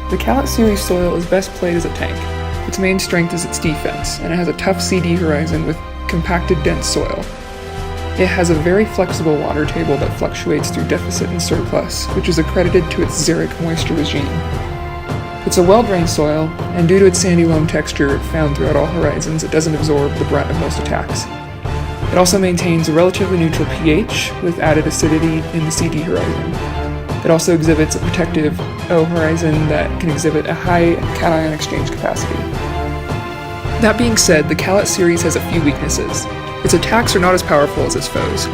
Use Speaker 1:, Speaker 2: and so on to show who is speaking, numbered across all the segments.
Speaker 1: The Callet series soil is best played as a tank. Its main strength is its defense, and it has a tough CD horizon with compacted, dense soil. It has a very flexible water table that fluctuates through deficit and surplus, which is accredited to its xeric moisture regime. It's a well-drained soil, and due to its sandy loam texture found throughout all horizons, it doesn't absorb the brunt of most attacks. It also maintains a relatively neutral pH with added acidity in the CD horizon. It also exhibits a protective O horizon that can exhibit a high cation exchange capacity. That being said, the Callet series has a few weaknesses. Its attacks are not as powerful as its foes.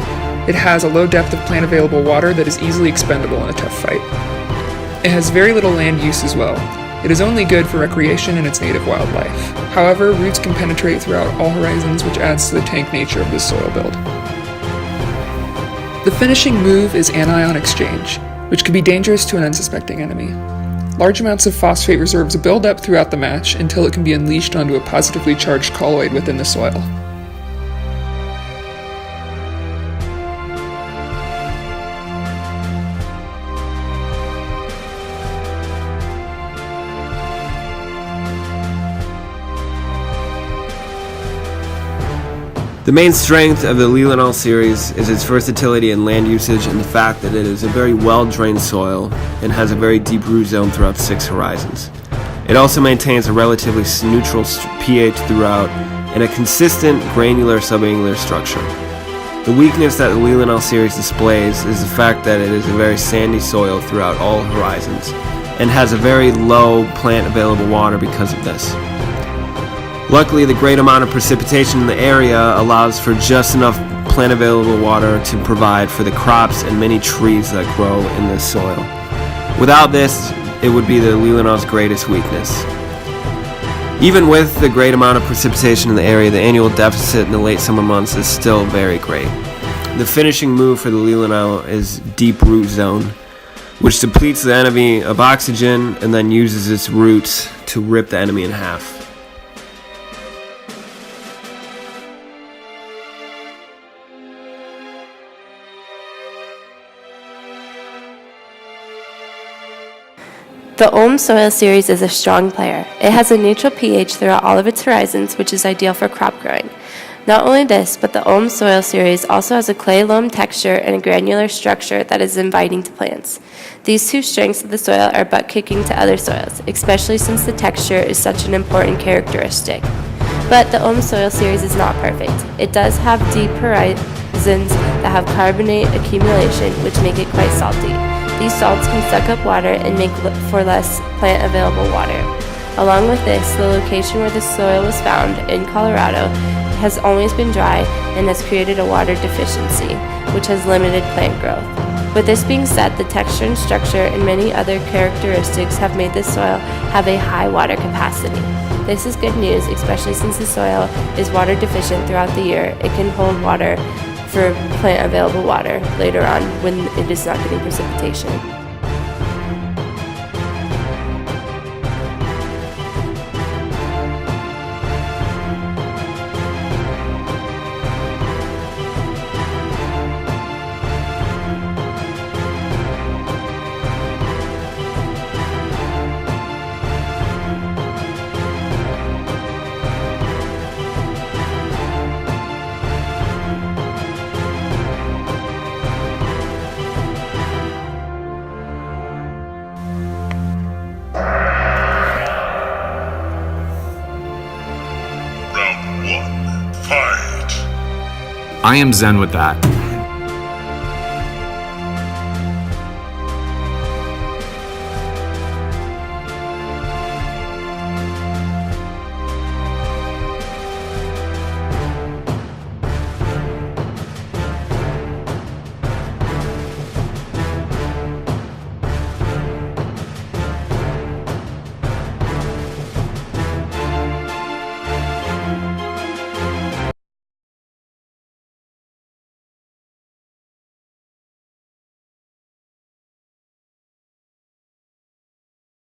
Speaker 1: It has a low depth of plant-available water that is easily expendable in a tough fight. It has very little land use as well. It is only good for recreation and its native wildlife. However, roots can penetrate throughout all horizons, which adds to the tank nature of this soil build. The finishing move is anion exchange, which can be dangerous to an unsuspecting enemy. Large amounts of phosphate reserves build up throughout the match until it can be unleashed onto a positively charged colloid within the soil.
Speaker 2: The main strength of the Leelanau series is its versatility in land usage and the fact that it is a very well-drained soil and has a very deep root zone throughout 6 horizons. It also maintains a relatively neutral pH throughout and a consistent granular subangular structure. The weakness that the Leelanau series displays is the fact that it is a very sandy soil throughout all horizons and has a very low plant available water because of this. Luckily, the great amount of precipitation in the area allows for just enough plant available water to provide for the crops and many trees that grow in this soil. Without this, it would be the Leelanau's greatest weakness. Even with the great amount of precipitation in the area, the annual deficit in the late summer months is still very great. The finishing move for the Leelanau is deep root zone, which depletes the enemy of oxygen and then uses its roots to rip the enemy in half.
Speaker 3: The Ulm soil series is a strong player. It has a neutral pH throughout all of its horizons, which is ideal for crop growing. Not only this, but the Ulm soil series also has a clay loam texture and a granular structure that is inviting to plants. These two strengths of the soil are butt-kicking to other soils, especially since the texture is such an important characteristic. But the Ulm soil series is not perfect. It does have deep horizons that have carbonate accumulation, which make it quite salty. These salts can suck up water and make for less plant available water. Along with this, the location where the soil was found in Colorado has always been dry and has created a water deficiency, which has limited plant growth. With this being said, the texture and structure and many other characteristics have made this soil have a high water capacity. This is good news, especially since the soil is water deficient throughout the year. It can hold water for plant available water later on when it is not getting precipitation.
Speaker 4: I am zen with that.